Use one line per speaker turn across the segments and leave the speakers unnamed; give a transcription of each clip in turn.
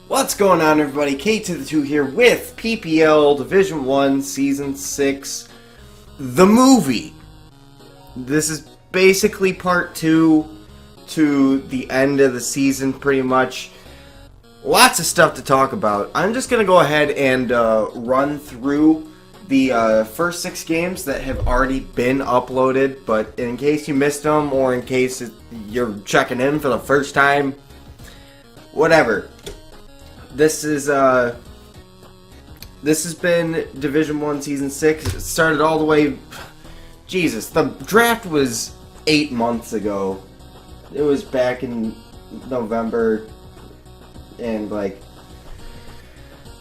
What's going on, everybody? K to the 2 here with PPL Division 1 Season 6, the movie. This is basically part 2 to the end of the season, pretty much. Lots of stuff to talk about. I'm just going to go ahead and run through the first 6 games that have already been uploaded, but in case you missed them or in case you're checking in for the first time, whatever. This has been Division 1 Season 6. It started all the way... Jesus, the draft was 8 months ago. It was back in November, and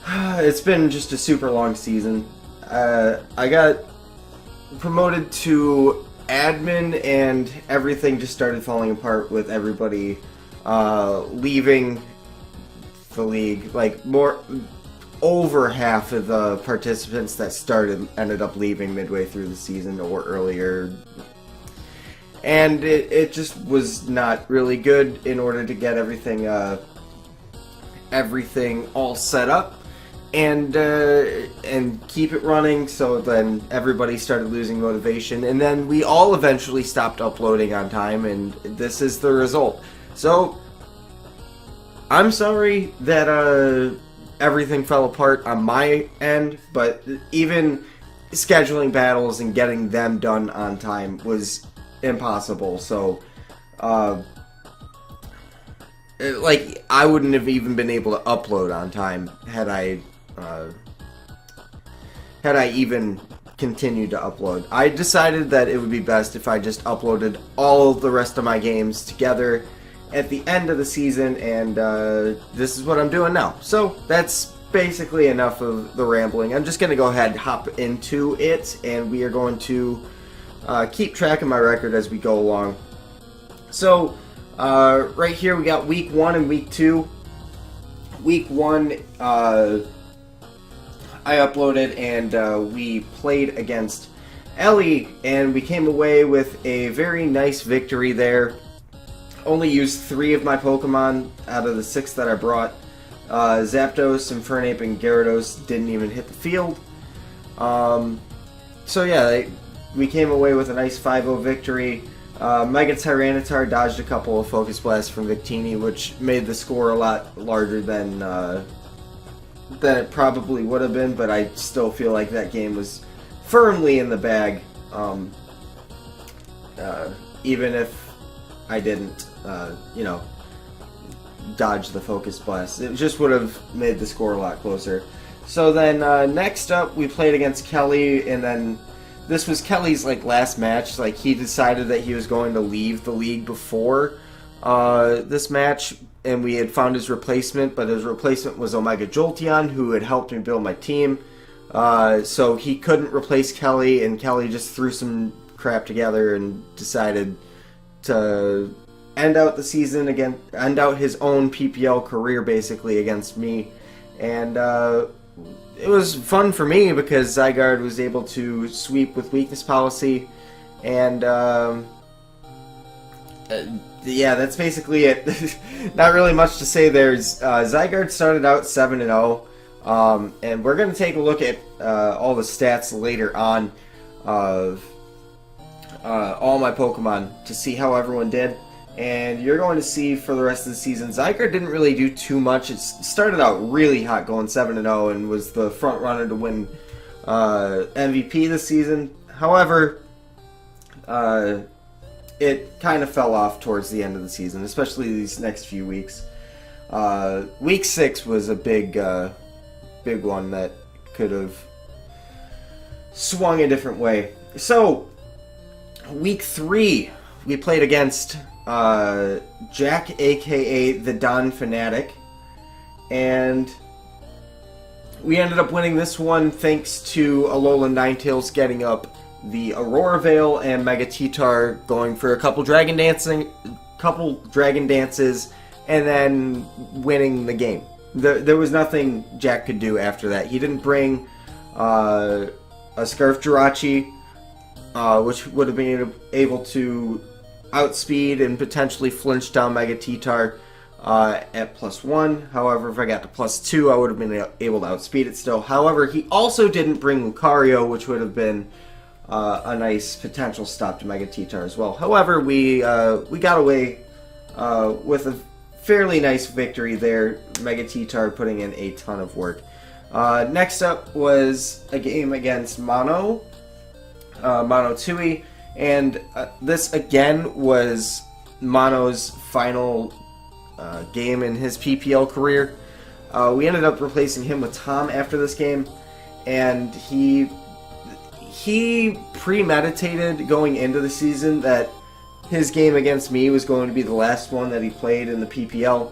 it's been just a super long season. I got promoted to admin, and everything just started falling apart with everybody leaving the league. Over half of the participants that started ended up leaving midway through the season or earlier, and it just was not really good in order to get everything all set up and keep it running. So then everybody started losing motivation, and then we all eventually stopped uploading on time, and this is the result. So I'm sorry that everything fell apart on my end, but even scheduling battles and getting them done on time was impossible. So, I wouldn't have even been able to upload on time had I even continued to upload. I decided that it would be best if I just uploaded all the rest of my games together at the end of the season, and this is what I'm doing now. So that's basically enough of the rambling. I'm just going to go ahead and hop into it, and we are going to keep track of my record as we go along. So right here we got Week 1 and Week 2. Week 1 I uploaded, and we played against Ellie, and we came away with a very nice victory there. Only used 3 of my Pokemon out of the 6 that I brought. Zapdos, Infernape, and Gyarados didn't even hit the field. So yeah, we came away with a nice 5-0 victory. Mega Tyranitar dodged a couple of Focus Blasts from Victini, which made the score a lot larger than it probably would have been, but I still feel like that game was firmly in the bag, even if I didn't, dodge the Focus Blast. It just would have made the score a lot closer. So then, next up, we played against Kelly, and then this was Kelly's, last match. He decided that he was going to leave the league before this match, and we had found his replacement, but his replacement was Omega Jolteon, who had helped me build my team. So he couldn't replace Kelly, and Kelly just threw some crap together and decided to end out the season again, end out his own PPL career basically against me, and it was fun for me because Zygarde was able to sweep with weakness policy, and yeah, that's basically it. Not really much to say. Zygarde started out 7-0, and we're going to take a look at all the stats later on of all my Pokemon to see how everyone did, and you're going to see for the rest of the season Zygarde didn't really do too much. It started out really hot, going 7-0, and was the front runner to win MVP this season. However, it kind of fell off towards the end of the season, especially these next few weeks. Week 6 was a big one that could have swung a different way. So Week 3, we played against Jack, aka the Don Fanatic, and we ended up winning this one thanks to Alolan Ninetales getting up the Aurora Veil and Mega T-Tar going for a couple Dragon Dances, and then winning the game. There was nothing Jack could do after that. He didn't bring a Scarf Jirachi, which would have been able to outspeed and potentially flinch down Mega T-Tar. at +1. However, if I got to +2, I would have been able to outspeed it still. However, he also didn't bring Lucario, which would have been a nice potential stop to Mega T-Tar as well. However, we got away with a fairly nice victory there. Mega T-Tar putting in a ton of work. Next up was a game against Mono Tui, and this again was Mono's final game in his PPL career. We ended up replacing him with Tom after this game, and he premeditated going into the season that his game against me was going to be the last one that he played in the PPL,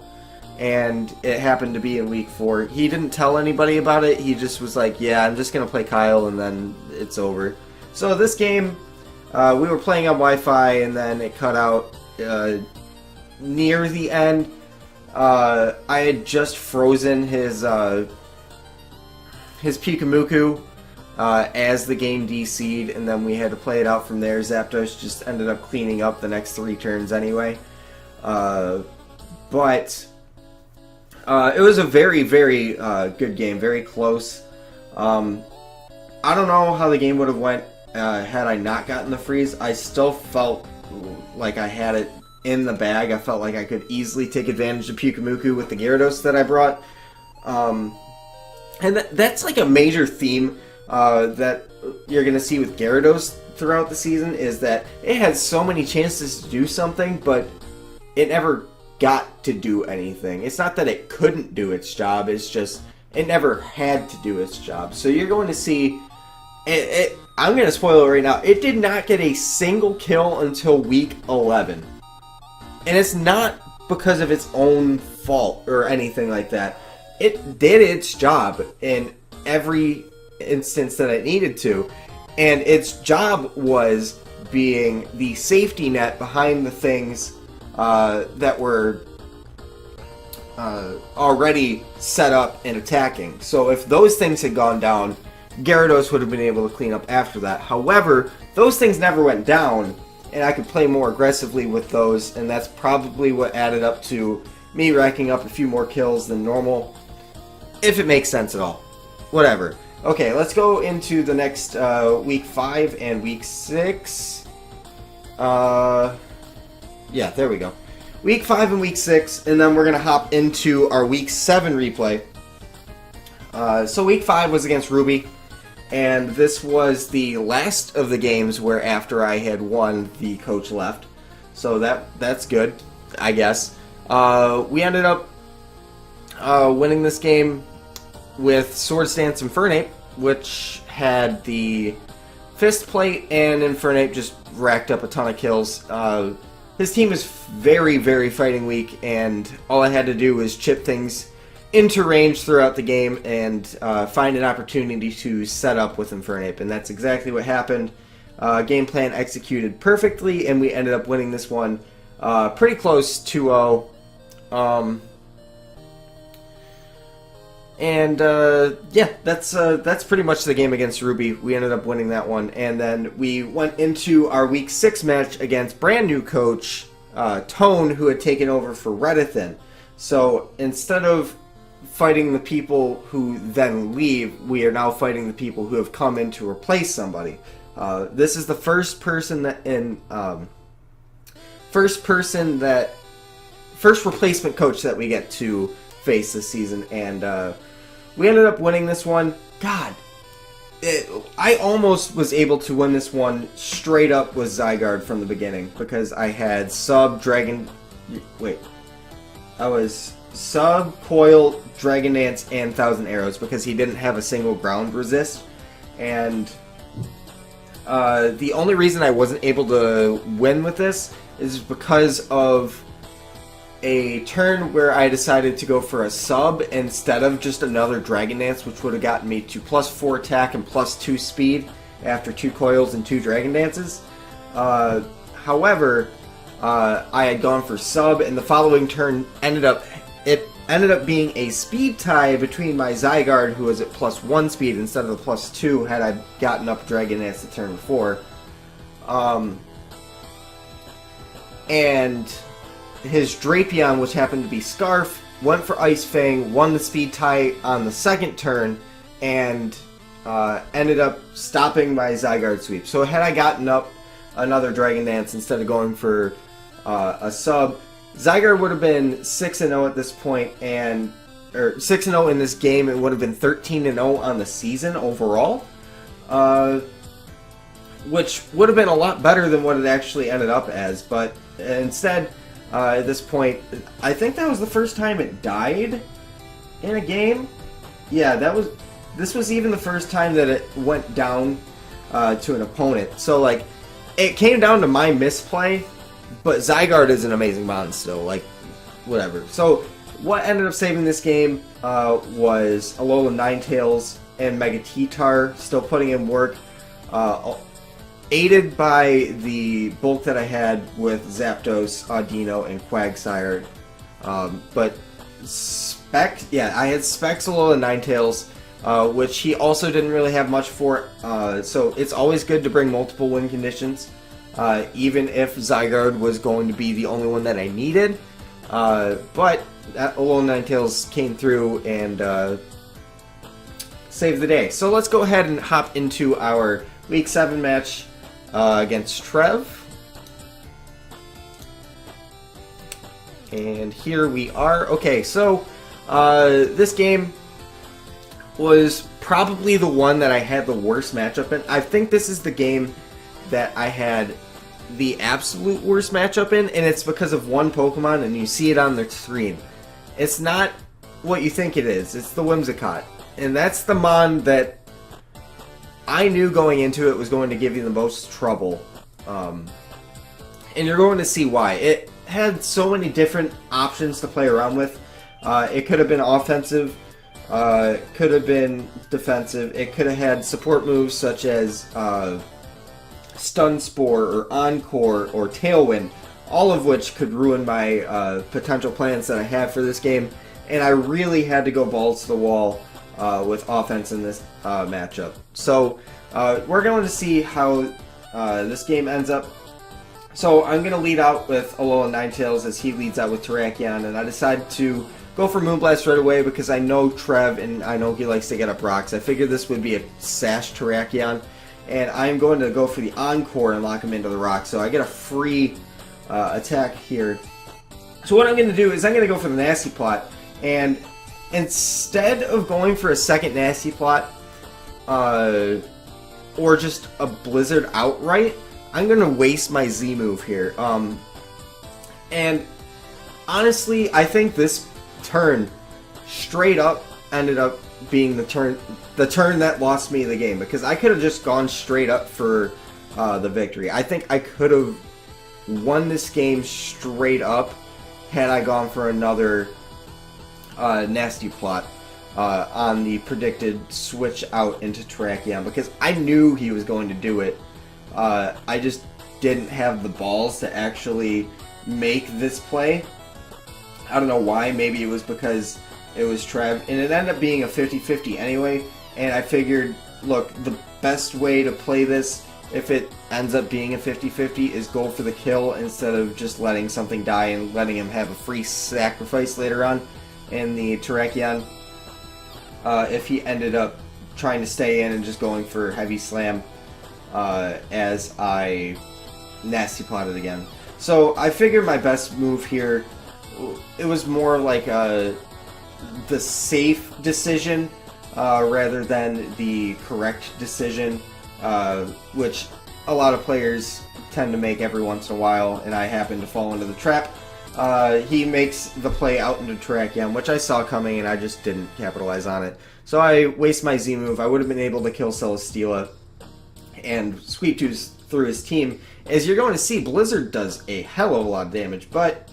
and it happened to be in week 4. He didn't tell anybody about it. He just was like, yeah, I'm just going to play Kyle, and then it's over. So this game, we were playing on Wi-Fi, and then it cut out near the end. I had just frozen his Pikamuku as the game DC'd, and then we had to play it out from there. Zapdos just ended up cleaning up the next 3 turns anyway. But it was a very, very good game, very close. I don't know how the game would have went had I not gotten the freeze. I still felt like I had it in the bag. I felt like I could easily take advantage of Pikamuku with the Gyarados that I brought. And that's like a major theme that you're going to see with Gyarados throughout the season, is that it had so many chances to do something, but it never got to do anything. It's not that it couldn't do its job, it's just it never had to do its job. So you're going to see I'm going to spoil it right now. It did not get a single kill until week 11. And it's not because of its own fault or anything like that. It did its job in every instance that it needed to. And its job was being the safety net behind the things that were already set up and attacking. So if those things had gone down, Gyarados would have been able to clean up after that. However, those things never went down, and I could play more aggressively with those, and that's probably what added up to me racking up a few more kills than normal, if it makes sense at all. Whatever. Okay, let's go into the next week 5 and week 6. Yeah, there we go. Week 5 and week 6, and then we're going to hop into our week 7 replay. So week 5 was against Ruby, and this was the last of the games where after I had won, the coach left. So that's good, I guess. We ended up winning this game with Swords Dance Infernape, which had the Fist Plate, and Infernape just racked up a ton of kills. His team is very, very fighting weak, and all I had to do was chip things into range throughout the game and find an opportunity to set up with Infernape, and that's exactly what happened. Game plan executed perfectly, and we ended up winning this one pretty close, 2-0. Yeah, that's pretty much the game against Ruby. We ended up winning that one, and then we went into our week 6 match against brand new coach Tone, who had taken over for Redithin. So instead of fighting the people who then leave, we are now fighting the people who have come in to replace somebody. This is the first replacement coach that we get to face this season, and we ended up winning this one. God, I almost was able to win this one straight up with Zygarde from the beginning, because I had I was Sub, Coil, Dragon Dance, and Thousand Arrows, because he didn't have a single ground resist. And the only reason I wasn't able to win with this is because of a turn where I decided to go for a Sub instead of just another Dragon Dance, which would have gotten me to +4 attack and +2 speed after 2 Coils and 2 Dragon Dances. However, I had gone for Sub, and the following turn ended up being a speed tie between my Zygarde, who was at +1 speed instead of the +2 had I gotten up Dragon Dance the turn before. And his Drapion, which happened to be Scarf, went for Ice Fang, won the speed tie on the second turn, and ended up stopping my Zygarde sweep. So had I gotten up another Dragon Dance instead of going for a sub, Zygarde would have been 6-0 at this point, or 6-0 in this game. It would have been 13-0 on the season overall, which would have been a lot better than what it actually ended up as. But instead, at this point, I think that was the first time it died in a game. Yeah, this was even the first time that it went down to an opponent. So, like, it came down to my misplay, but Zygarde is an amazing mon still, like, whatever. So, what ended up saving this game was Alola Ninetales and Mega T-Tar still putting in work, aided by the bulk that I had with Zapdos, Audino, and Quagsire. But Specs, yeah, I had Specs, Alola Ninetales, which he also didn't really have much for. So it's always good to bring multiple win conditions, even if Zygarde was going to be the only one that I needed. But that Alola Ninetales came through and saved the day. So let's go ahead and hop into our Week 7 match against Trev. And here we are. Okay, so this game was probably the one that I had the worst matchup in. I think this is the game that I had the absolute worst matchup in, and it's because of one Pokemon, and you see it on the screen. It's not what you think it is. It's the Whimsicott. And that's the Mon that I knew going into it was going to give you the most trouble. And you're going to see why. It had so many different options to play around with. It could have been offensive, could have been defensive, it could have had support moves such as Stun Spore or Encore or Tailwind, all of which could ruin my potential plans that I have for this game, and I really had to go balls to the wall with offense in this matchup. So we're going to see how this game ends up. So I'm going to lead out with Alola Ninetales as he leads out with Terrakion, and I decided to go for Moonblast right away because I know Trev and I know he likes to get up rocks. I figured this would be a Sash Terrakion, and I'm going to go for the Encore and lock him into the rock. So I get a free attack here. So what I'm going to do is I'm going to go for the Nasty Plot, and instead of going for a second Nasty Plot or just a Blizzard outright, I'm going to waste my Z move here. And honestly, I think this turn straight up ended up being the turn that lost me the game, because I could have just gone straight up for the victory. I think I could have won this game straight up had I gone for another Nasty Plot on the predicted switch out into Terrakion, because I knew he was going to do it. I just didn't have the balls to actually make this play. I don't know why. Maybe it was because it was Trev, and it ended up being a 50-50 anyway, and I figured, look, the best way to play this, if it ends up being a 50-50, is go for the kill instead of just letting something die and letting him have a free sacrifice later on in the Terrakion. If he ended up trying to stay in and just going for Heavy Slam as I Nasty Plotted again. So I figured my best move here, it was more like the safe decision rather than the correct decision, which a lot of players tend to make every once in a while, and I happen to fall into the trap. He makes the play out into Terrakion, which I saw coming, and I just didn't capitalize on it. So I waste my Z move. I would have been able to kill Celesteela and Sweep Tooth through his team. As you're going to see, Blizzard does a hell of a lot of damage, but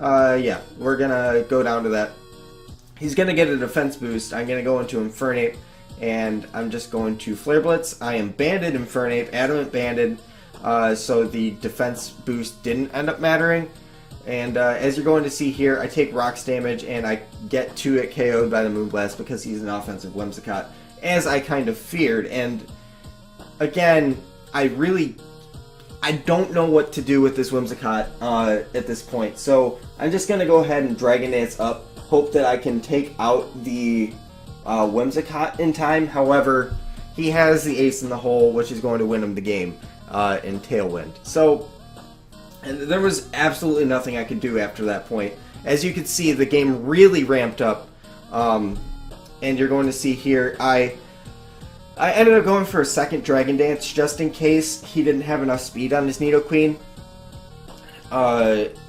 yeah, we're going to go down to that. He's going to get a defense boost. I'm going to go into Infernape, and I'm just going to Flare Blitz. I am banded Infernape, Adamant banded, so the defense boost didn't end up mattering. And as you're going to see here, I take rocks damage, and I get 2 it KO'd by the Moonblast because he's an offensive Whimsicott, as I kind of feared. And again, I really I don't know what to do with this Whimsicott at this point. So I'm just going to go ahead and Dragon Dance up. Hope that I can take out the Whimsicott in time. However, he has the ace in the hole, which is going to win him the game in Tailwind. So, and there was absolutely nothing I could do after that point. As you can see, the game really ramped up. And you're going to see here, I ended up going for a second Dragon Dance just in case he didn't have enough speed on his Nidoqueen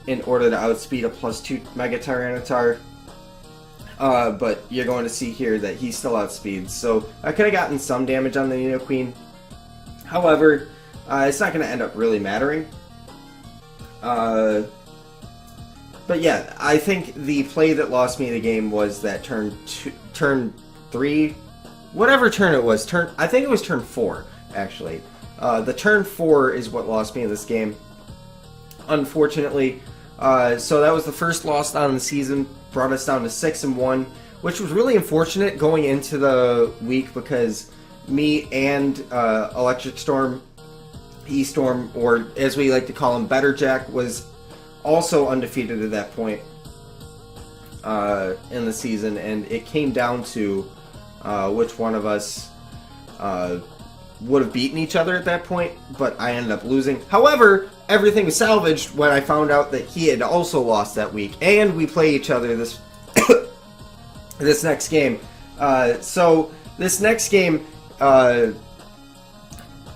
in order to outspeed a +2 Mega Tyranitar. But you're going to see here that he still outspeeds. So I could have gotten some damage on the Nidoqueen. However, it's not going to end up really mattering. But yeah, I think the play that lost me the game was that turn 3, whatever turn it was. I think it was turn 4, actually. The turn 4 is what lost me in this game, unfortunately. So that was the first loss on the season, brought us down to 6-1, which was really unfortunate going into the week because me and Electric Storm, E-Storm, or as we like to call him, Better Jack, was also undefeated at that point in the season, and it came down to which one of us would have beaten each other at that point, but I ended up losing. However, everything was salvaged when I found out that he had also lost that week, and we play each other this this next game. So this next game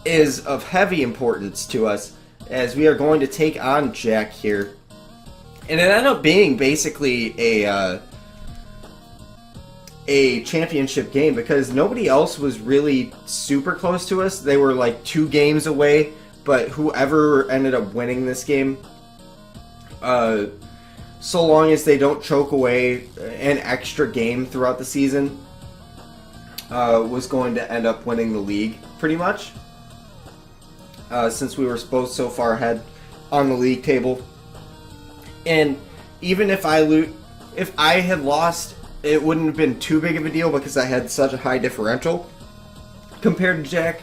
is of heavy importance to us, as we are going to take on Jack here. And it ended up being basically a championship game because nobody else was really super close to us. They were like 2 games away, but whoever ended up winning this game, so long as they don't choke away an extra game throughout the season, was going to end up winning the league, pretty much. Since we were both so far ahead on the league table. And even if I had lost, it wouldn't have been too big of a deal because I had such a high differential compared to Jack.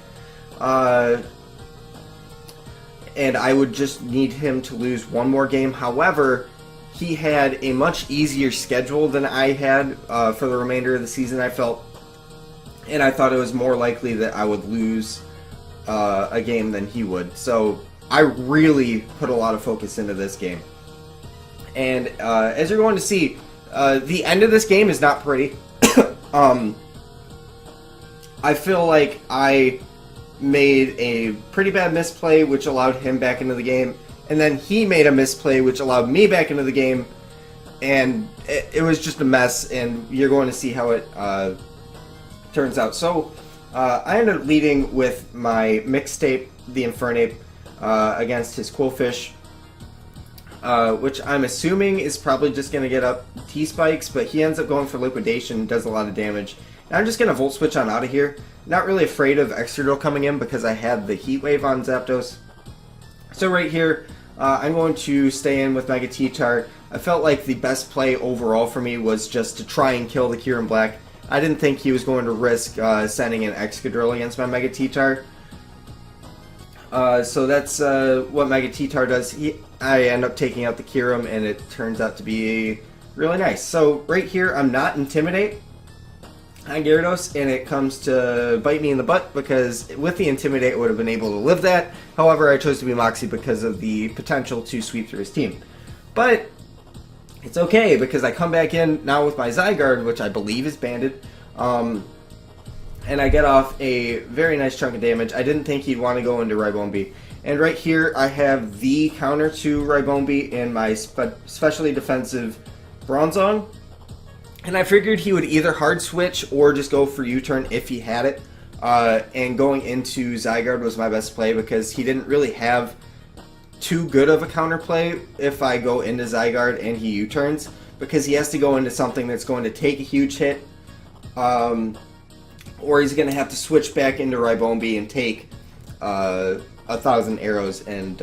And I would just need him to lose one more game. However, he had a much easier schedule than I had for the remainder of the season, I felt. And I thought it was more likely that I would lose a game than he would. So I really put a lot of focus into this game. And as you're going to see, the end of this game is not pretty. I feel like I made a pretty bad misplay, which allowed him back into the game. And then he made a misplay, which allowed me back into the game. And it was just a mess, and you're going to see how it turns out. So I ended up leading with my Mixtape, the Infernape, against his Quillfish, which I'm assuming is probably just going to get up T-Spikes, but he ends up going for Liquidation and does a lot of damage. And I'm just going to Volt Switch on out of here. Not really afraid of Excadrill coming in because I had the Heat Wave on Zapdos. So right here, I'm going to stay in with Mega T-Tar. I felt like the best play overall for me was just to try and kill the Kyurem Black. I didn't think he was going to risk sending an Excadrill against my Mega T-Tar. So that's what Mega T-Tar does. I end up taking out the Kyurem, and it turns out to be really nice. So right here, I'm not Intimidate on Gyarados, and it comes to bite me in the butt because with the Intimidate, I would have been able to live that. However, I chose to be Moxie because of the potential to sweep through his team. But it's okay because I come back in now with my Zygarde, which I believe is banded. And I get off a very nice chunk of damage. I didn't think he'd want to go into Ribombee. And right here, I have the counter to Ribombee in my specially defensive Bronzong. And I figured he would either hard switch or just go for U-turn if he had it. And going into Zygarde was my best play because he didn't really have too good of a counterplay if I go into Zygarde and he U-turns, because he has to go into something that's going to take a huge hit, or he's going to have to switch back into Ribombee and take 1,000 arrows, and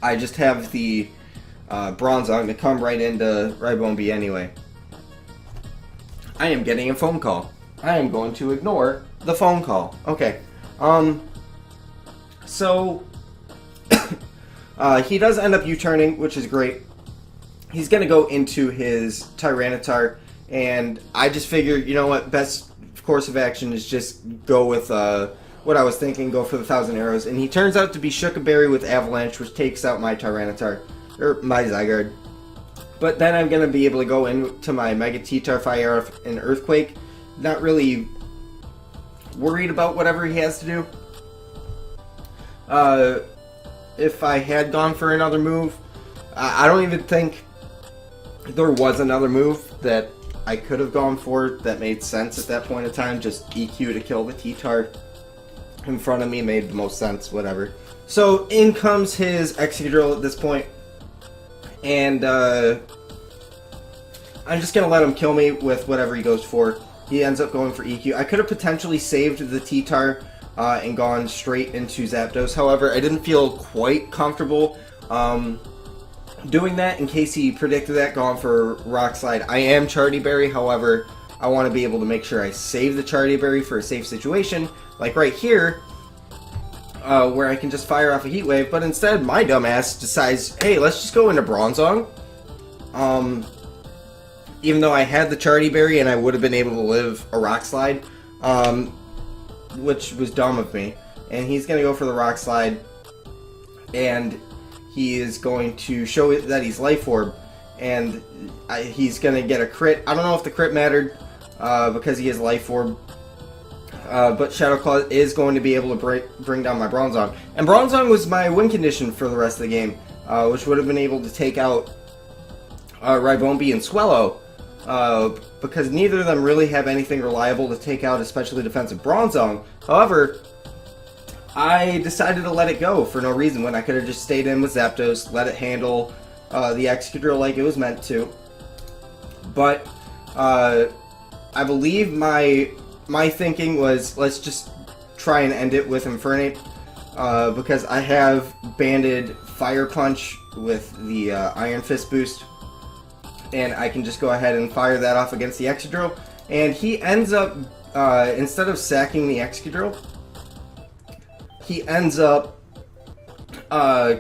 I just have the Bronzong to come right into Ribombee anyway. I am getting a phone call. I am going to ignore the phone call. Okay. So He does end up U-turning, which is great. He's going to go into his Tyranitar, and I just figured, you know what, best course of action is just go with what I was thinking, go for the 1,000 arrows. And he turns out to be Shook-a-Berry with Avalanche, which takes out my Tyranitar, or my Zygarde. But then I'm going to be able to go into my Mega T-Tar, Fire and Earthquake. Not really worried about whatever he has to do. If I had gone for another move, I don't even think there was another move that I could have gone for that made sense at that point in time. Just EQ to kill the T-Tar in front of me made the most sense, whatever. So in comes his Excadrill at this point, and I'm just going to let him kill me with whatever he goes for. He ends up going for EQ. I could have potentially saved the T-Tar and gone straight into Zapdos. However, I didn't feel quite comfortable doing that in case he predicted that, gone for Rock Slide. I am Charty-Berry, however, I want to be able to make sure I save the Charty-Berry for a safe situation, like right here, where I can just fire off a Heat Wave, but instead my dumbass decides, hey, let's just go into Bronzong. Even though I had the Charty-Berry and I would have been able to live a Rock Slide, which was dumb of me. And he's going to go for the Rock Slide, and he is going to show it that he's Life Orb, and he's going to get a crit. I don't know if the crit mattered because he is Life Orb, but Shadow Claw is going to be able to bring down my Bronzong. And Bronzong was my win condition for the rest of the game, which would have been able to take out Ribombee and Swellow, because neither of them really have anything reliable to take out especially defensive Bronzong. However, I decided to let it go for no reason when I could have just stayed in with Zapdos, let it handle the Excadrill like it was meant to. But I believe my thinking was, let's just try and end it with Infernape, because I have banded Fire Punch with the Iron Fist boost, and I can just go ahead and fire that off against the Excadrill, and he ends up, instead of sacking the Excadrill, he ends up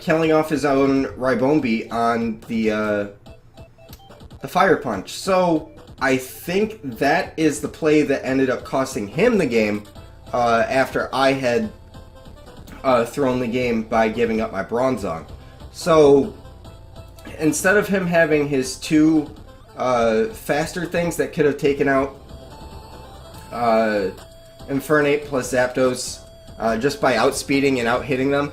killing off his own Ribombee on the Fire Punch. So I think that is the play that ended up costing him the game after I had thrown the game by giving up my Bronzong. So instead of him having his two faster things that could have taken out Infernape plus Zapdos just by outspeeding and out-hitting them,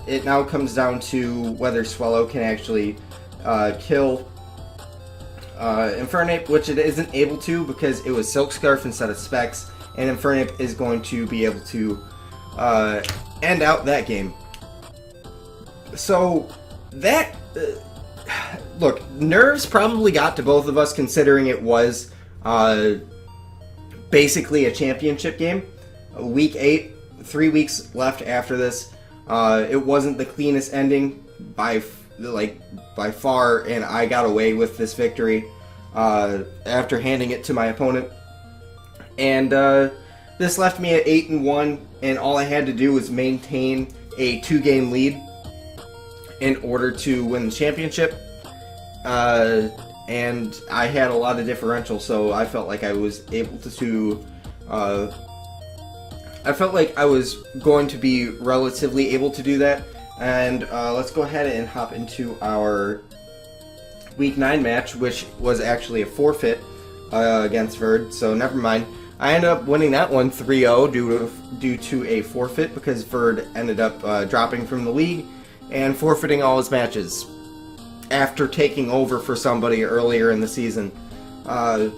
it now comes down to whether Swellow can actually kill Infernape, which it isn't able to because it was Silk Scarf instead of Specs, and Infernape is going to be able to end out that game. So that look, nerves probably got to both of us, considering it was basically a championship game. Week 8, 3 weeks left after this. It wasn't the cleanest ending by far, and I got away with this victory after handing it to my opponent. And this left me at 8-1, and all I had to do was maintain a 2-game lead in order to win the championship. And I had a lot of differential, so I felt like I was able to I felt like I was going to be relatively able to do that. And let's go ahead and hop into our Week 9 match, which was actually a forfeit against Verd, so never mind. I ended up winning that one 3-0 due to a forfeit because Verd ended up dropping from the league and forfeiting all his matches after taking over for somebody earlier in the season. So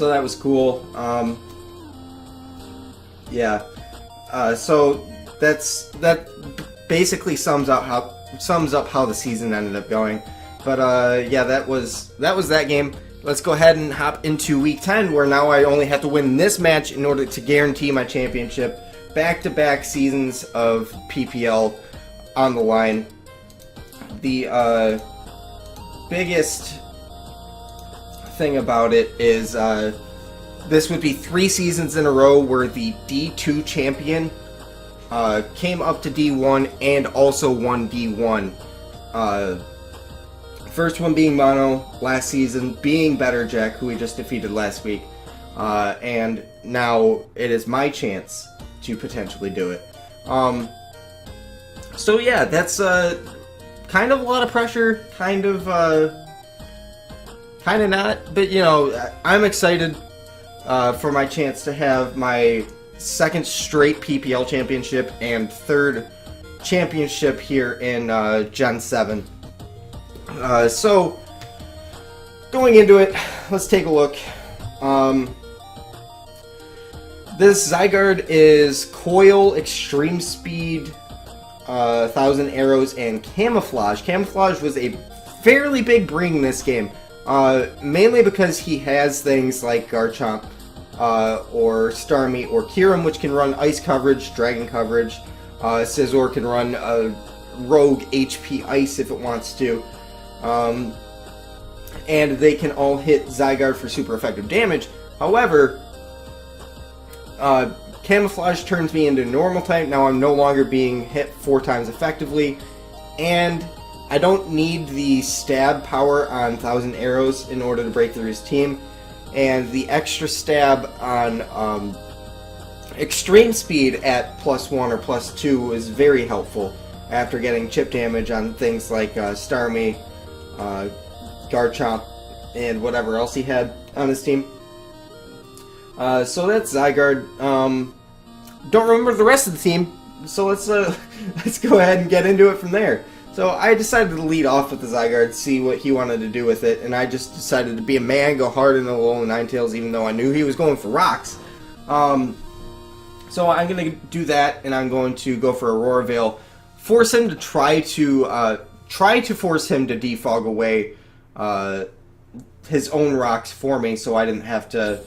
that was cool. Yeah. So that basically sums up how the season ended up going. But yeah, that was that game. Let's go ahead and hop into Week 10, where now I only have to win this match in order to guarantee my championship. Back-to-back seasons of PPL on the line. The biggest thing about it is this would be 3 seasons in a row where the D2 champion came up to D1 and also won D1. First one being Mono last season, being Better Jack, who we just defeated last week. And now it is my chance to potentially do it. So yeah, that's kind of a lot of pressure, kind of not, but you know, I'm excited for my chance to have my second straight PPL championship and third championship here in Gen 7. So, going into it, let's take a look. This Zygarde is Coil, Extreme Speed, 1,000 Arrows, and Camouflage. Camouflage was a fairly big bring in this game, mainly because he has things like Garchomp, or Starmie, or Kyurem, which can run Ice coverage, Dragon coverage. Scizor can run Rogue HP Ice if it wants to. And they can all hit Zygarde for super effective damage. However, Camouflage turns me into normal type. Now I'm no longer being hit 4 times effectively, and I don't need the stab power on 1,000 Arrows in order to break through his team, and the extra stab on Extreme Speed at +1 or +2 is very helpful after getting chip damage on things like Starmie, Garchomp, and whatever else he had on his team. So that's Zygarde. Don't remember the rest of the team, so let's go ahead and get into it from there. So I decided to lead off with the Zygarde, see what he wanted to do with it, and I just decided to be a man, go hard in the Alolan Ninetales, even though I knew he was going for rocks. So I'm going to do that, and I'm going to go for Aurora Veil, force him to try to force him to defog away his own rocks for me, so I didn't have to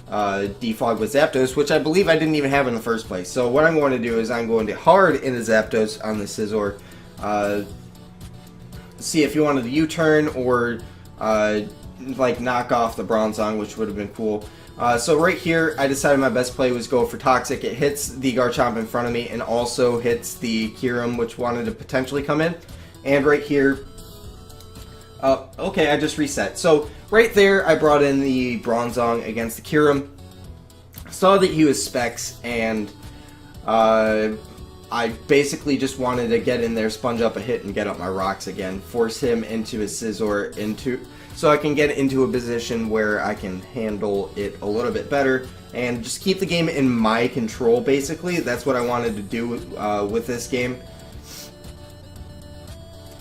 defog with Zapdos, which I believe I didn't even have in the first place. So what I'm going to do is I'm going to hard into Zapdos on the Scizor, see if he wanted to U-turn or like knock off the Bronzong, which would have been cool. So right here, I decided my best play was go for Toxic. It hits the Garchomp in front of me and also hits the Kyurem, which wanted to potentially come in. And right here, okay, I just reset. So right there, I brought in the Bronzong against the Kyurem. Saw that he was Specs, and I basically just wanted to get in there, sponge up a hit, and get up my rocks again. Force him into his Scizor, so I can get into a position where I can handle it a little bit better, and just keep the game in my control, basically. That's what I wanted to do with this game.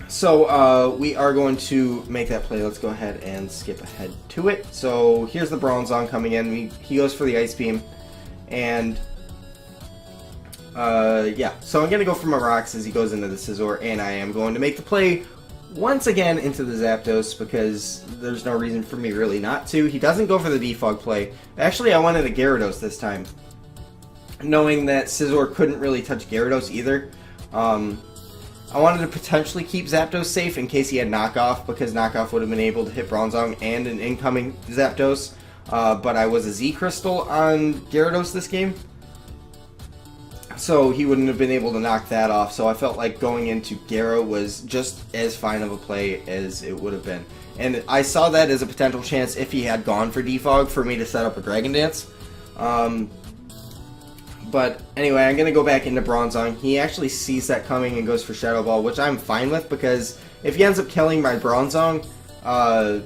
So we are going to make that play. Let's go ahead and skip ahead to it. So here's the Bronzong coming in. He goes for the Ice Beam, and yeah. So I'm going to go for my rocks as he goes into the Scizor, and I am going to make the play once again into the Zapdos because there's no reason for me really not to. He doesn't go for the defog play. Actually, I wanted a Gyarados this time, knowing that Scizor couldn't really touch Gyarados either. I wanted to potentially keep Zapdos safe in case he had Knockoff, because Knockoff would have been able to hit Bronzong and an incoming Zapdos, but I was a Z-Crystal on Gyarados this game, so he wouldn't have been able to knock that off, so I felt like going into Gyaro was just as fine of a play as it would have been. And I saw that as a potential chance if he had gone for defog for me to set up a Dragon Dance. But anyway, I'm going to go back into Bronzong. He actually sees that coming and goes for Shadow Ball, which I'm fine with, because if he ends up killing my Bronzong, I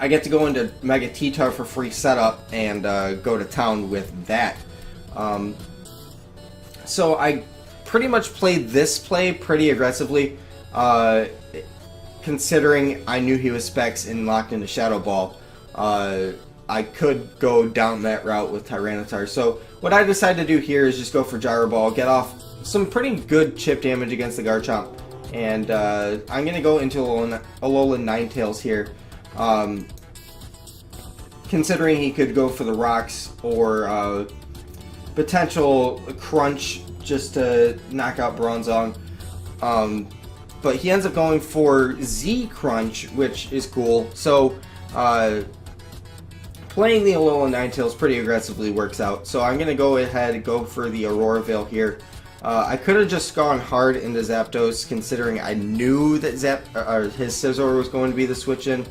get to go into Mega T-Tar for free setup and go to town with that. So I pretty much played this play pretty aggressively, considering I knew he was Specs and locked into Shadow Ball. I could go down that route with Tyranitar. So what I decided to do here is just go for Gyro Ball, get off some pretty good chip damage against the Garchomp, and I'm going to go into Alolan Ninetales here, considering he could go for the rocks or potential Crunch just to knock out Bronzong. But he ends up going for Z Crunch, which is cool. So playing the Alolan Ninetales pretty aggressively works out. So I'm going to go ahead and go for the Aurora Veil here. I could have just gone hard into Zapdos, considering I knew that his Scizor was going to be the switch-in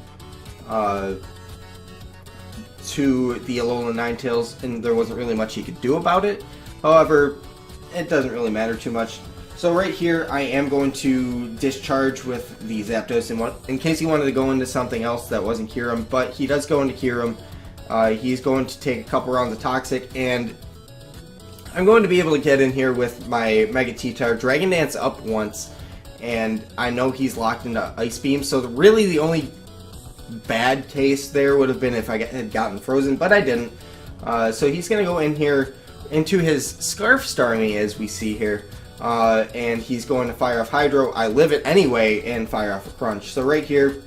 to the Alolan Ninetales, and there wasn't really much he could do about it. However, it doesn't really matter too much. So right here, I am going to discharge with the Zapdos in case he wanted to go into something else that wasn't Kyurem, but he does go into Kyurem. He's going to take a couple rounds of Toxic, and I'm going to be able to get in here with my Mega T-Tar, Dragon Dance up once, and I know he's locked into Ice Beam, so really the only bad case there would have been if I had gotten frozen, but I didn't. So he's going to go in here into his Scarf Starmie, as we see here, and he's going to fire off Hydro. I live it anyway and fire off a Crunch. So right here,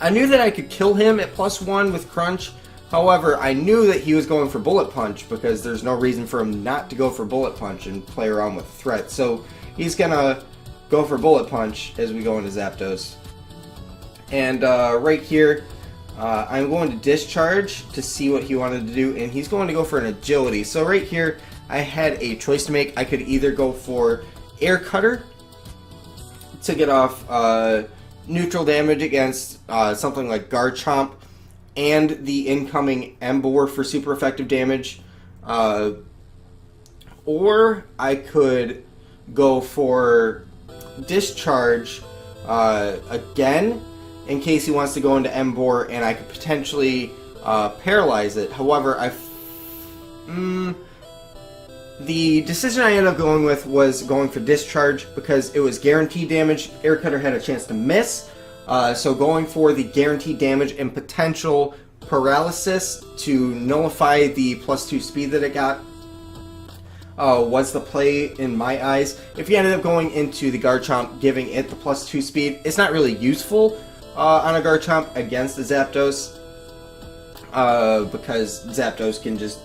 I knew that I could kill him at +1 with Crunch. However, I knew that he was going for Bullet Punch because there's no reason for him not to go for Bullet Punch and play around with Threat. So he's going to go for Bullet Punch as we go into Zapdos. And right here, I'm going to discharge to see what he wanted to do, and he's going to go for an Agility. So right here, I had a choice to make. I could either go for Air Cutter to get off neutral damage against something like Garchomp, and the incoming Emboar for super effective damage, or I could go for Discharge again in case he wants to go into Emboar, and I could potentially paralyze it. However, the decision I ended up going with was going for Discharge because it was guaranteed damage. Air Cutter had a chance to miss. So going for the guaranteed damage and potential paralysis to nullify the +2 speed that it got was the play in my eyes. If you ended up going into the Garchomp, giving it the +2 speed, it's not really useful on a Garchomp against the Zapdos because Zapdos can just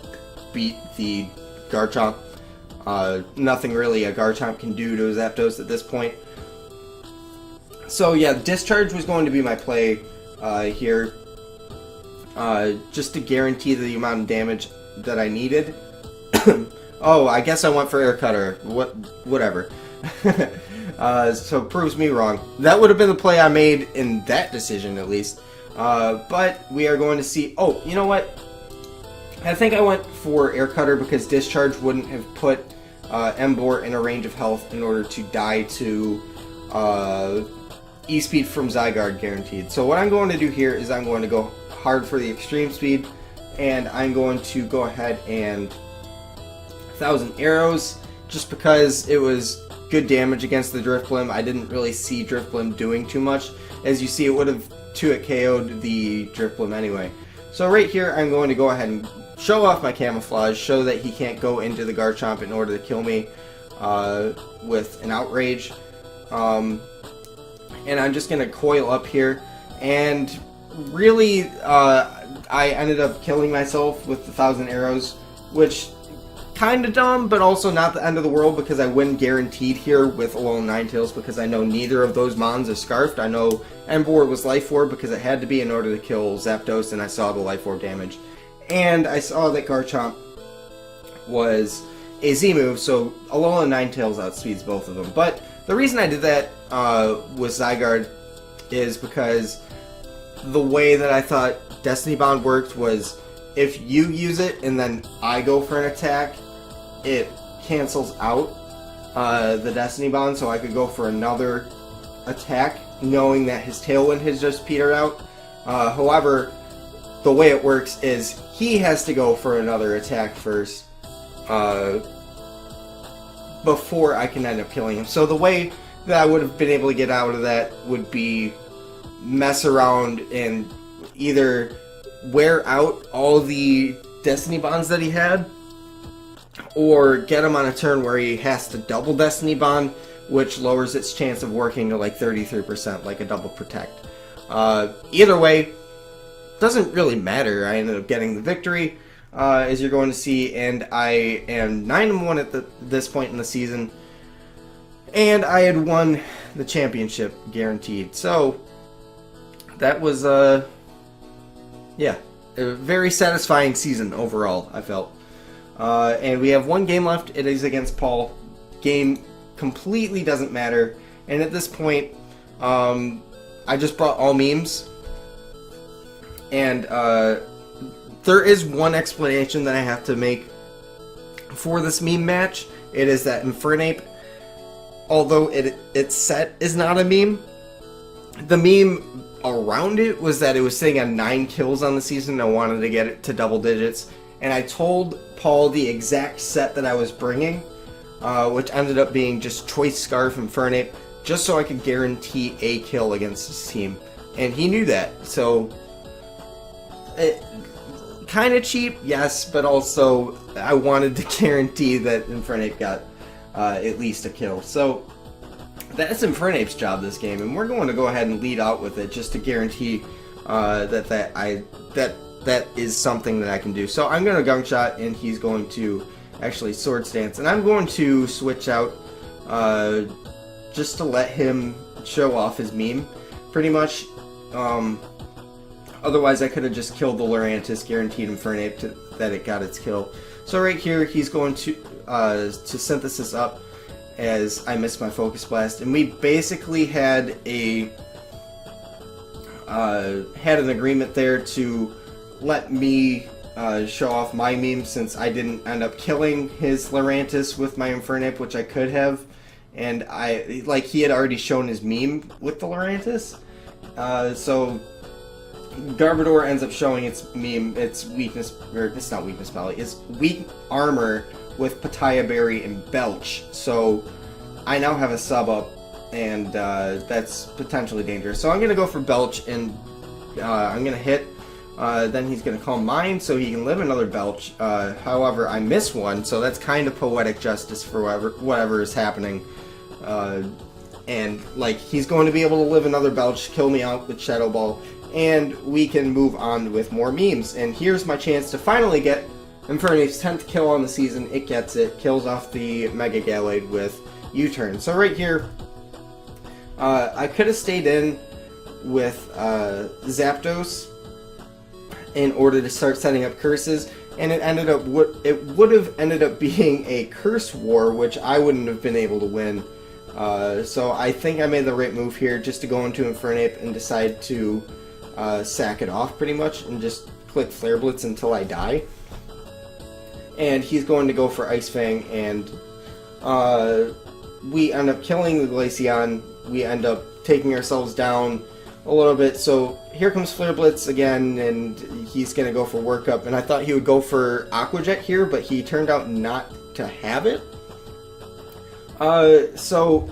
beat the Garchomp. Nothing really a Garchomp can do to a Zapdos at this point. So yeah, Discharge was going to be my play here, just to guarantee the amount of damage that I needed. Oh, I guess I went for Air Cutter. Whatever. So proves me wrong. That would have been the play I made in that decision, at least. But we are going to see. Oh, you know what? I think I went for Air Cutter because Discharge wouldn't have put Emboar in a range of health in order to die to E-Speed from Zygarde guaranteed. So what I'm going to do here is I'm going to go hard for the Extreme Speed, and I'm going to go ahead and 1,000 Arrows, just because it was good damage against the Drifblim. I didn't really see Drifblim doing too much. As you see, it would have 2-hit KO'd the Drifblim anyway. So right here, I'm going to go ahead and show off my Camouflage, show that he can't go into the Garchomp in order to kill me with an Outrage. And I'm just going to coil up here, and really I ended up killing myself with the 1,000 Arrows, which kind of dumb, but also not the end of the world because I win guaranteed here with Alolan Ninetales because I know neither of those Mons are Scarfed. I know Emboar was Life Orb because it had to be in order to kill Zapdos, and I saw the Life Orb damage. And I saw that Garchomp was a Z-move, so Alolan Ninetales outspeeds both of them. But the reason I did that with Zygarde is because the way that I thought Destiny Bond worked was if you use it and then I go for an attack, it cancels out the Destiny Bond, so I could go for another attack knowing that his Tailwind has just petered out. However, the way it works is he has to go for another attack first before I can end up killing him. So the way that I would have been able to get out of that would be mess around and either wear out all the Destiny Bonds that he had, or get him on a turn where he has to double Destiny Bond, which lowers its chance of working to like 33%, like a double protect. Either way, doesn't really matter. I ended up getting the victory, as you're going to see, and I am 9-1 at this point in the season, and I had won the championship guaranteed. So that was yeah, a very satisfying season overall, I felt. And we have one game left. It is against Paul. game completely doesn't matter. And at this point, I just brought all memes. And there is one explanation that I have to make for this meme match. It is that Infernape, although its set is not a meme, the meme around it was that it was sitting on 9 kills on the season. I wanted to get it to double digits. And I told Paul the exact set that I was bringing, which ended up being just Choice Scarf and Infernape, just so I could guarantee a kill against his team. And he knew that, so kind of cheap, yes, but also I wanted to guarantee that Infernape got at least a kill. So that's Infernape's job this game, and we're going to go ahead and lead out with it just to guarantee that is something that I can do. So I'm going to Gunk Shot, and he's going to actually Swords Dance, and I'm going to switch out just to let him show off his meme, pretty much. Otherwise, I could have just killed the Lurantis, guaranteed Infernape that it got its kill. So right here, he's going to Synthesis up as I missed my Focus Blast, and we basically had an agreement there to let me show off my meme, since I didn't end up killing his Lurantis with my Infernape, which I could have, and he had already shown his meme with the Lurantis, so Garbodor ends up showing its meme, its weakness, or it's not weakness belly, it's weak armor with Pataya Berry and Belch. So I now have a sub up, and that's potentially dangerous. So I'm going to go for Belch, and I'm going to hit. Then he's going to call mine, so he can live another Belch. However, I miss one, so that's kind of poetic justice for whatever is happening. And he's going to be able to live another Belch, kill me out with Shadow Ball, and we can move on with more memes. And here's my chance to finally get Infernape's 10th kill on the season. It gets it, kills off the Mega Gallade with U-turn. So right here, I could have stayed in with Zapdos in order to start setting up curses, and it would have ended up being a curse war, which I wouldn't have been able to win. So I think I made the right move here, just to go into Infernape and decide to sack it off pretty much, and just click Flare Blitz until I die. And he's going to go for Ice Fang, and we end up killing the Glaceon. We end up taking ourselves down a little bit. So here comes Flare Blitz again, and he's going to go for Workup. And I thought he would go for Aqua Jet here, but he turned out not to have it. So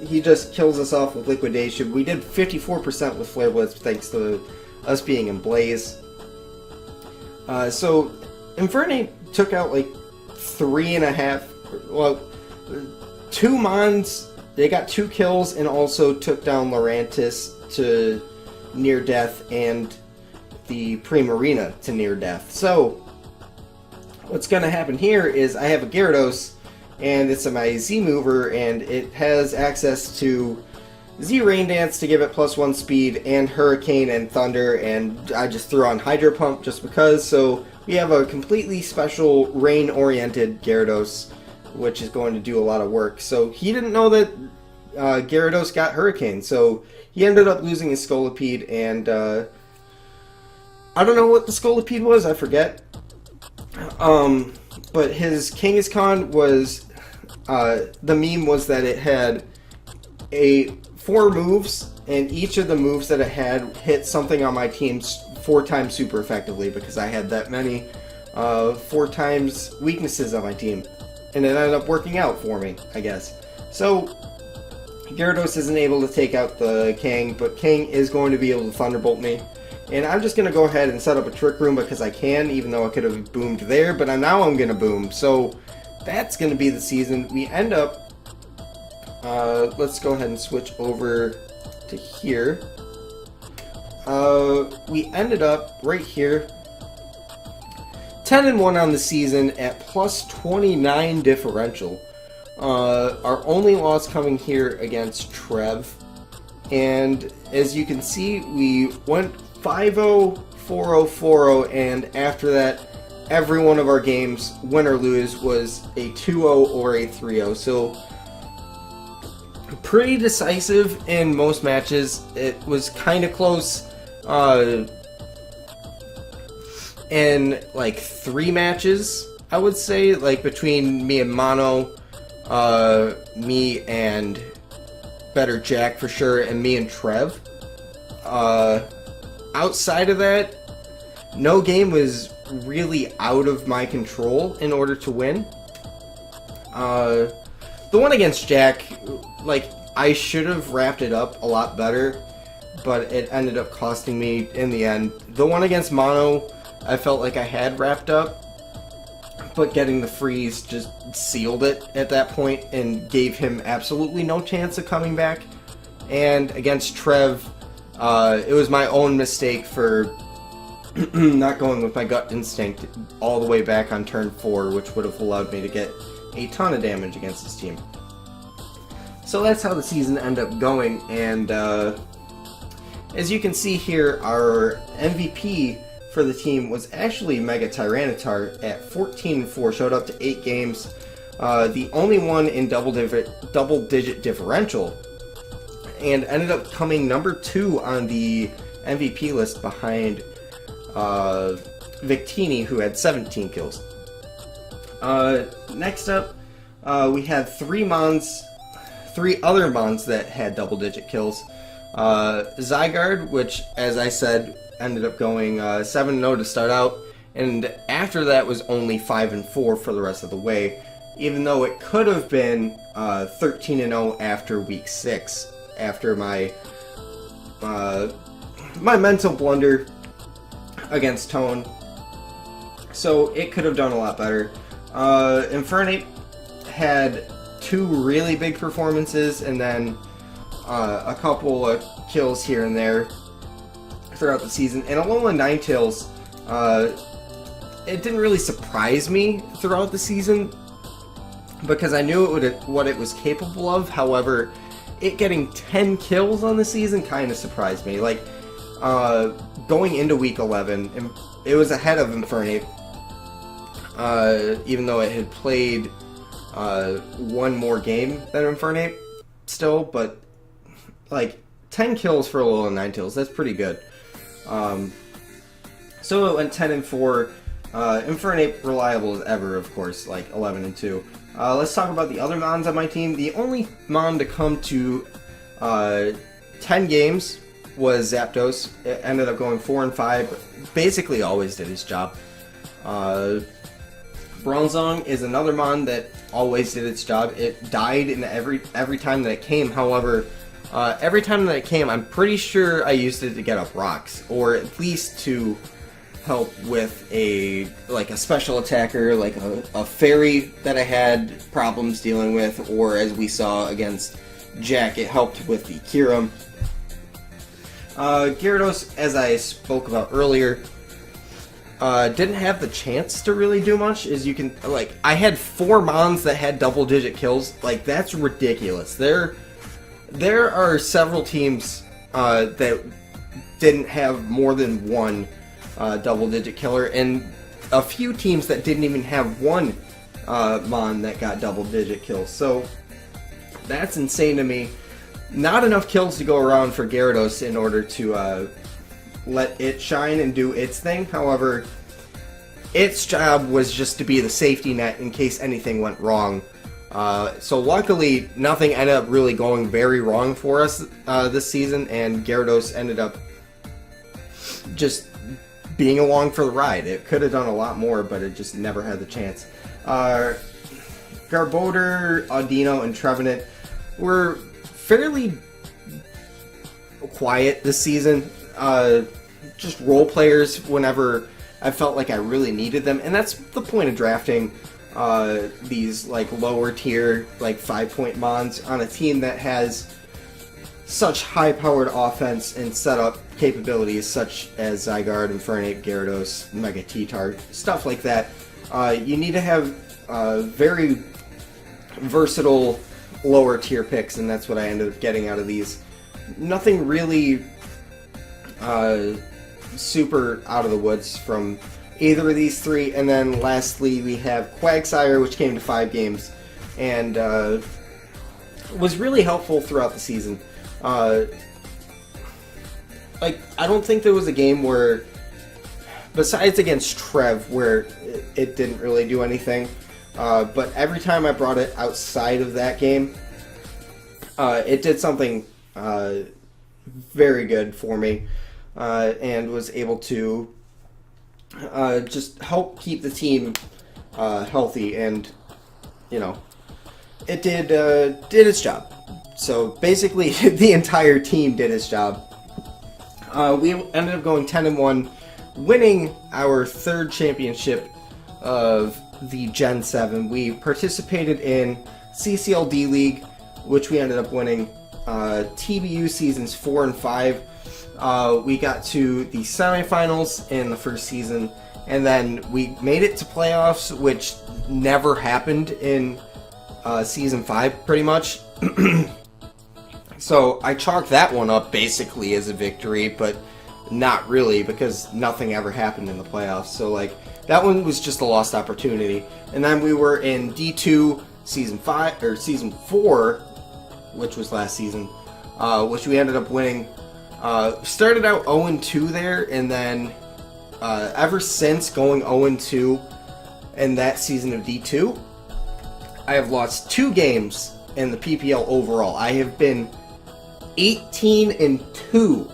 he just kills us off with Liquidation. We did 54% with Flare Blitz thanks to us being in Blaze. So Infernape took out 3.5, well, 2 Mons. They got 2 kills and also took down Lurantis to near death and the Primarina to near death. So what's going to happen here is I have a Gyarados, and it's my Z mover, and it has access to Z Rain Dance to give it +1 speed, and Hurricane and Thunder, and I just threw on Hydro Pump just because. So we have a completely special rain-oriented Gyarados, which is going to do a lot of work. So he didn't know that Gyarados got Hurricane, so he ended up losing his Scolipede, and I don't know what the Scolipede was, I forget. But his Kangaskhan was, the meme was that it had 4 moves, and each of the moves that it had hit something on my team 4 times super effectively, because I had that many 4 times weaknesses on my team. And it ended up working out for me, I guess. So Gyarados isn't able to take out the Kang, but Kang is going to be able to Thunderbolt me. And I'm just going to go ahead and set up a Trick Room because I can, even though I could have boomed there, but now I'm going to boom. So that's going to be the season. We end up, let's go ahead and switch over to here. We ended up right here, 10-1 on the season at +29 differential. Our only loss coming here against Trev. And as you can see, we went 5-0, 4-0, 4-0, and after that, every one of our games, win or lose, was a 2-0 or a 3-0. So pretty decisive in most matches. It was kind of close in like 3 matches, I would say, like between me and Mono, me and Better Jack for sure, and me and Trev. Outside of that, no game was really out of my control in order to win. The one against Jack, like, I should have wrapped it up a lot better, but it ended up costing me in the end. The one against Mono, I felt like I had wrapped up, but getting the freeze just sealed it at that point and gave him absolutely no chance of coming back. And against Trev, it was my own mistake for not going with my gut instinct all the way back on turn 4, which would have allowed me to get a ton of damage against this team. So that's how the season ended up going, and as you can see here, our MVP for the team was actually Mega Tyranitar at 14-4, showed up to 8 games, the only one in double-digit differential, and ended up coming number 2 on the MVP list behind Victini, who had 17 kills. Next up, we had 3 other Mons that had double-digit kills. Zygarde, which, as I said, ended up going 7-0 to start out, and after that was only 5-4 for the rest of the way, even though it could have been 13-0 after week 6, after my mental blunder against Tone. So it could have done a lot better. Infernape had 2 really big performances, and then a couple of kills here and there throughout the season. And Alolan Ninetales, it didn't really surprise me throughout the season because I knew what it was capable of. However, it getting 10 kills on the season kind of surprised me. Like, going into week 11, it was ahead of Infernape, even though it had played one more game than Infernape still, but like 10 kills for Alolan Ninetales, that's pretty good. So it went 10-4. Infernape reliable as ever, of course, like 11-2. Let's talk about the other Mons on my team. The only Mon to come to 10 games was Zapdos. It ended up going 4-5, but basically always did his job. Bronzong is another Mon that always did its job. It died in every time that it came. However, every time that it came, I'm pretty sure I used it to get up rocks, or at least to help with a special attacker, like a fairy that I had problems dealing with, or as we saw against Jack, it helped with the Kyurem. Gyarados, as I spoke about earlier, didn't have the chance to really do much. As you can, like, I had 4 Mons that had double-digit kills. Like, that's ridiculous. There are several teams that didn't have more than one double-digit killer, and a few teams that didn't even have one Mon that got double-digit kills. So that's insane to me. Not enough kills to go around for Gyarados in order to let it shine and do its thing. However, its job was just to be the safety net in case anything went wrong. So luckily, nothing ended up really going very wrong for us this season, and Gyarados ended up just being along for the ride. It could have done a lot more, but it just never had the chance. Garbodor, Audino, and Trevenant were fairly quiet this season. Just role players whenever I felt like I really needed them, and that's the point of drafting these like lower tier, like 5-point Mons on a team that has such high-powered offense and setup capabilities, such as Zygarde, Infernape, Gyarados, Mega T-Tart, stuff like that. You need to have very versatile lower tier picks, and that's what I ended up getting out of these. Nothing really super out of the woods from either of these three. And then lastly, we have Quagsire, which came to 5 games and was really helpful throughout the season. Like, I don't think there was a game where, besides against Trev, where it didn't really do anything. But every time I brought it outside of that game, it did something very good for me, and was able to just help keep the team healthy, and you know, it did its job. So basically, the entire team did its job. We ended up going 10-1, winning our 3rd championship of the Gen 7. We participated in CCLD League, which we ended up winning. TBU seasons 4 and 5. We got to the semifinals in the first season, and then we made it to playoffs, which never happened in season 5, pretty much. So I chalked that one up basically as a victory, but not really, because nothing ever happened in the playoffs. So like, that one was just a lost opportunity. And then we were in D2 season 5 or season 4, which was last season, which we ended up winning. Started out 0-2 there, and then ever since going 0-2 in that season of D2, I have lost 2 games in the PPL overall. I have been 18-2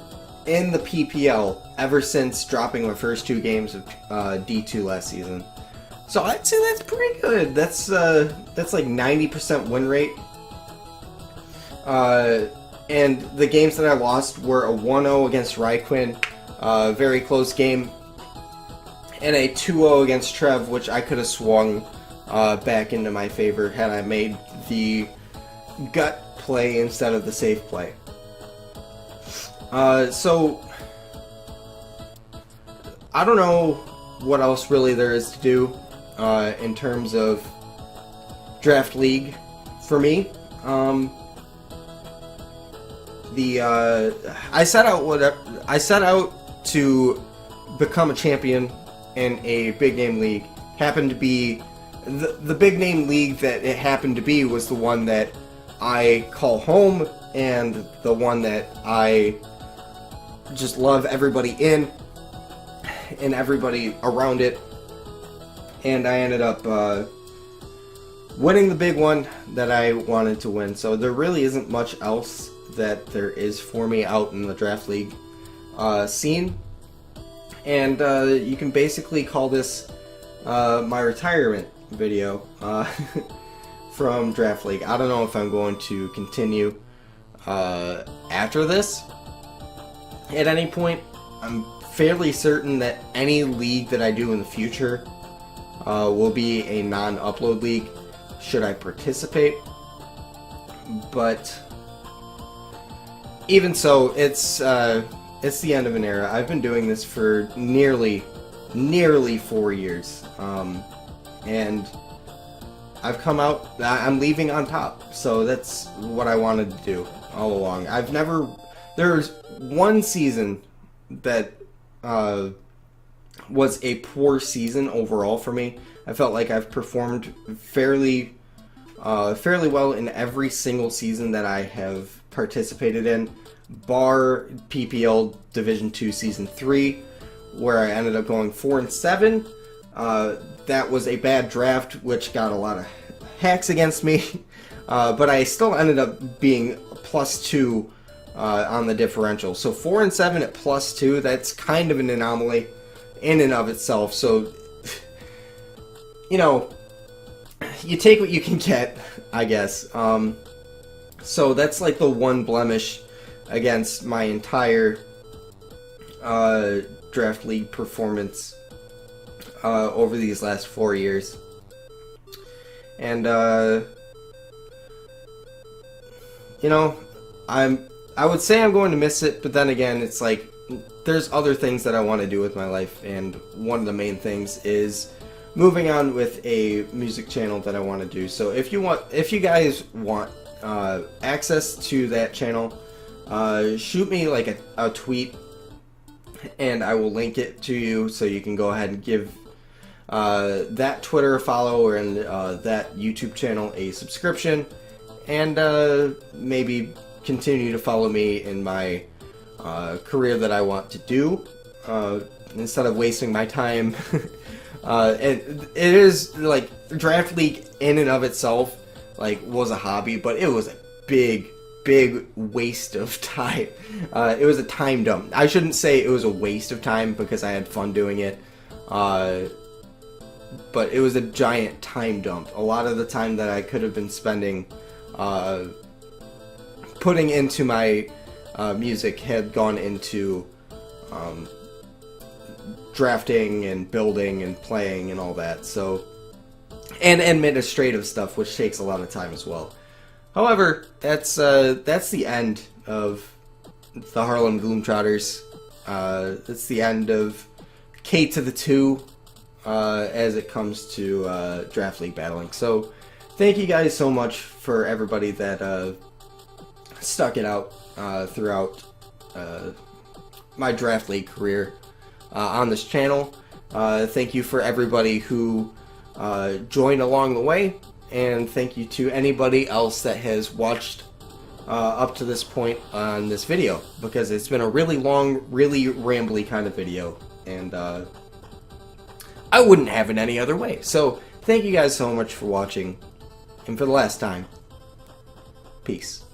in the PPL ever since dropping my first 2 games of D2 last season. So I'd say that's pretty good. That's like 90% win rate. And the games that I lost were a 1-0 against Raiquin, very close game, and a 2-0 against Trev, which I could have swung back into my favor had I made the gut play instead of the safe play. So I don't know what else really there is to do in terms of Draft League for me. I set out to become a champion in a big name league. Happened to be the big name league that it happened to be was the one that I call home, and the one that I just love everybody in and everybody around it. And I ended up winning the big one that I wanted to win. So there really isn't much else that there is for me out in the Draft League scene. And you can basically call this my retirement video from Draft League. I don't know if I'm going to continue after this at any point. I'm fairly certain that any league that I do in the future will be a non-upload league, should I participate. But even so, it's the end of an era. I've been doing this for nearly 4 years, and I've come out. I'm leaving on top, so that's what I wanted to do all along. There's one season that was a poor season overall for me. I felt like I've performed fairly well in every single season that I have participated in, bar PPL Division 2 Season 3, where I ended up going 4-7. That was a bad draft, which got a lot of hacks against me, but I still ended up being +2 on the differential. So 4-7 at +2, that's kind of an anomaly in and of itself. So, you know, you take what you can get, I guess. So that's like the one blemish against my entire Draft League performance over these last 4 years. And you know, I would say I'm going to miss it, but then again, it's like there's other things that I want to do with my life, and one of the main things is moving on with a music channel that I want to do. So if you guys want access to that channel, shoot me like a tweet and I will link it to you so you can go ahead and give that Twitter a follow and that YouTube channel a subscription, and maybe continue to follow me in my career that I want to do instead of wasting my time. And it is like Draft League in and of itself like was a hobby, but it was a big waste of time. It was a time dump. I shouldn't say it was a waste of time because I had fun doing it, but it was a giant time dump. A lot of the time that I could have been spending putting into my music had gone into drafting and building and playing and all that. So, and administrative stuff, which takes a lot of time as well. However, that's the end of the Harlem Gloomtrotters. It's the end of K to the 2 as it comes to Draft League battling. So, thank you guys so much for everybody that stuck it out throughout my Draft League career on this channel. Thank you for everybody who joined along the way, and thank you to anybody else that has watched up to this point on this video, because it's been a really long, really rambly kind of video, and I wouldn't have it any other way. So thank you guys so much for watching, and for the last time, peace.